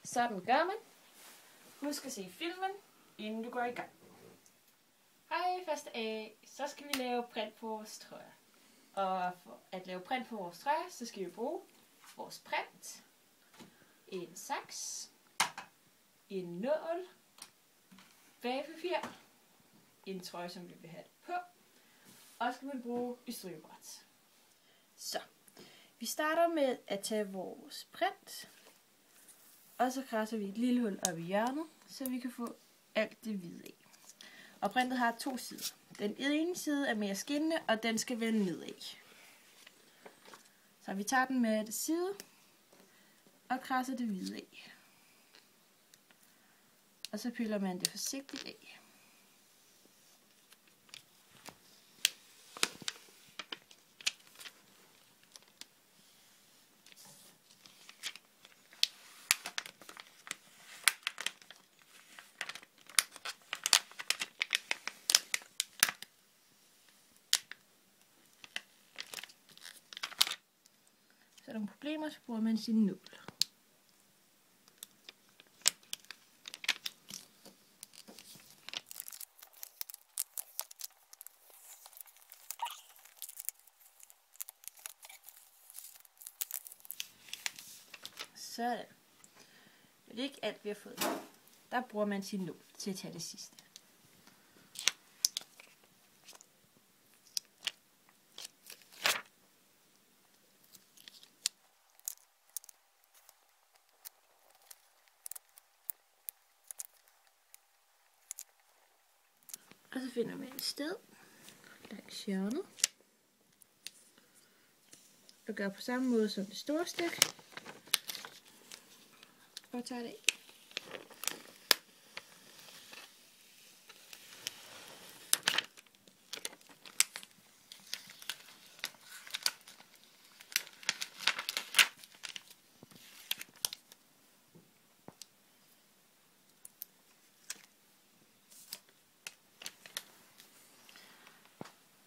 Sådan gør man. Husk at se filmen, inden du går i gang. Hej, først af, så skal vi lave print på vores trøjer. Og for at lave print på vores trøjer, så skal vi bruge vores print, en saks, en nål, bagepapir, en trøje, som vi vil have det på, og så skal man bruge et strygebræt. Så, vi starter med at tage vores print, og så krasser vi et lille hul op i hjørnet, så vi kan få alt det hvide af. Og printet har to sider. Den ene side er mere skinnende, og den skal vende nedad. Så vi tager den med side og krasser det hvide af. Og så piller man det forsigtigt af. Så er der nogle problemer, så bruger man sin nål. Sådan. Det er ikke alt, vi har fået. Der bruger man sin nål til at tage det sidste. Og så finder man et sted langs hjørnet. Og gør på samme måde som det store stykke. Og tager det af.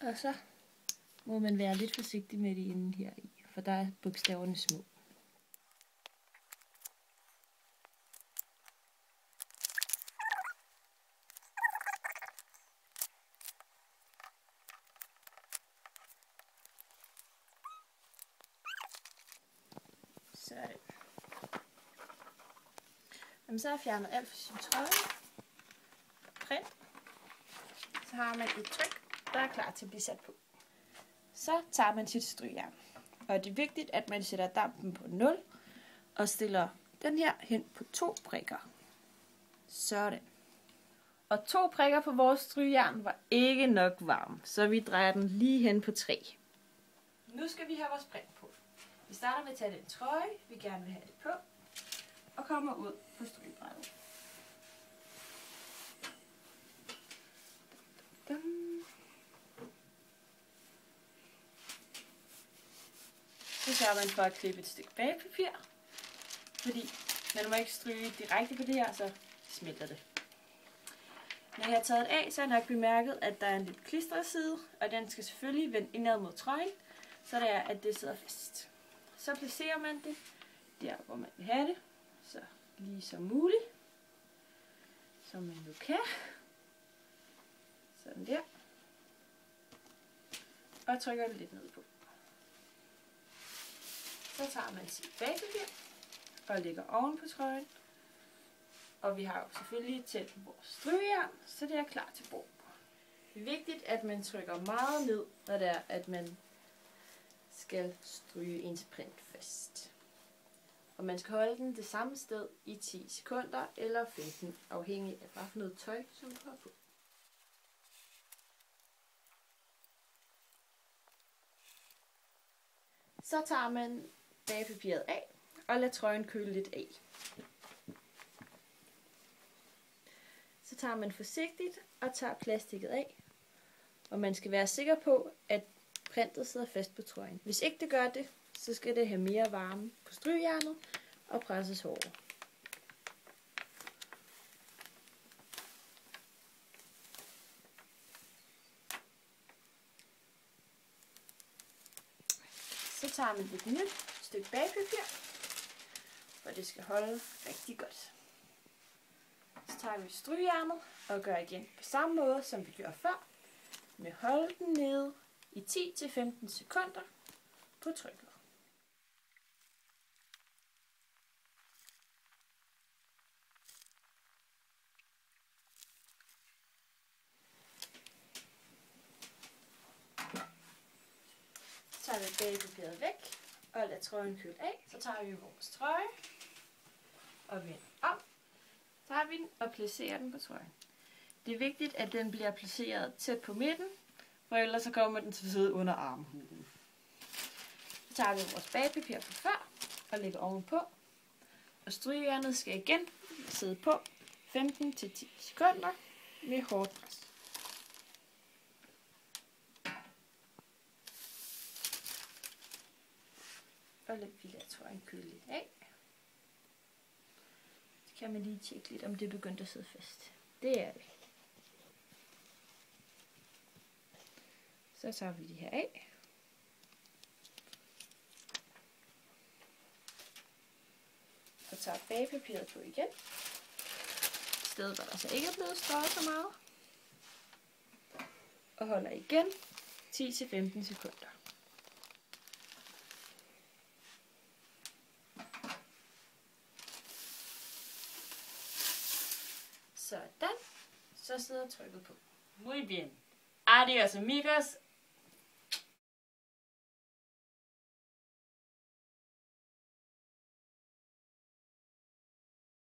Og så må man være lidt forsigtig med det inden her i, for der er bogstaverne små. Sådan. Når så har fjernet alt fra sin trøje, print, så har man et tryk, der er klar til at blive sat på. Så tager man sit strygejern, og det er vigtigt, at man sætter dampen på 0, og stiller den her hen på 2 prikker. Sådan. Og 2 prikker på vores strygejern var ikke nok varm, så vi drejer den lige hen på 3. Nu skal vi have vores print på. Vi starter med at tage den trøje, vi gerne vil have det på, og kommer ud på strygebrættet. Så sørger man for at klippe et stykke bagepapir, fordi man må ikke stryge direkte på det her, så smelter det. Når jeg har taget det af, så har jeg nok bemærket, at der er en lidt klistret side, og den skal selvfølgelig vende indad mod trøjen, så det er, at det sidder fast. Så placerer man det der, hvor man vil have det, så lige som muligt, som man nu kan. Sådan der. Og trykker det lidt ned på. Så tager man sit bagepapir og lægger oven på trøjen. Og vi har jo selvfølgelig tændt vores strygejern, så det er klar til brug. Det er vigtigt, at man trykker meget ned, når det er, at man skal stryge ens print fast. Og man skal holde den det samme sted i 10 sekunder eller 15, afhængig af hvad for noget tøj, som du har på. Så tager man bagepapiret af og lader trøjen køle lidt af. Så tager man forsigtigt og tager plastikket af, og man skal være sikker på, at printet sidder fast på trøjen. Hvis ikke det gør det, så skal det have mere varme på strygejernet og presses hårdere. Så tager man et nyt stykke bagepapir for det skal holde rigtig godt. Så tager vi strygejernet og gør igen på samme måde, som vi gjorde før. Med holde den nede i 10-15 sekunder på trykket. Så tager vi bagepapiret væk og lader trøjen køle af. Så tager vi vores trøje og vender om. Så tager vi den og placerer den på trøjen. Det er vigtigt, at den bliver placeret tæt på midten, for ellers så kommer den til at sidde under armhulen. Så tager vi vores bagepapir på før og lægger ovenpå. Og strygejernet skal igen sidde på 15-10 sekunder med hårdt pres. Og vi lader trøjen køle lidt af. Så kan man lige tjekke lidt, om det er begyndt at sidde fast. Det er det. Så tager vi de her af. Og tager bagepapiret på igen. Stedet, hvor der så ikke er blevet strøget så meget. Og holder igen 10-15 sekunder. Sådan. Så sidder trykket på. Muy bien. Adios amigos.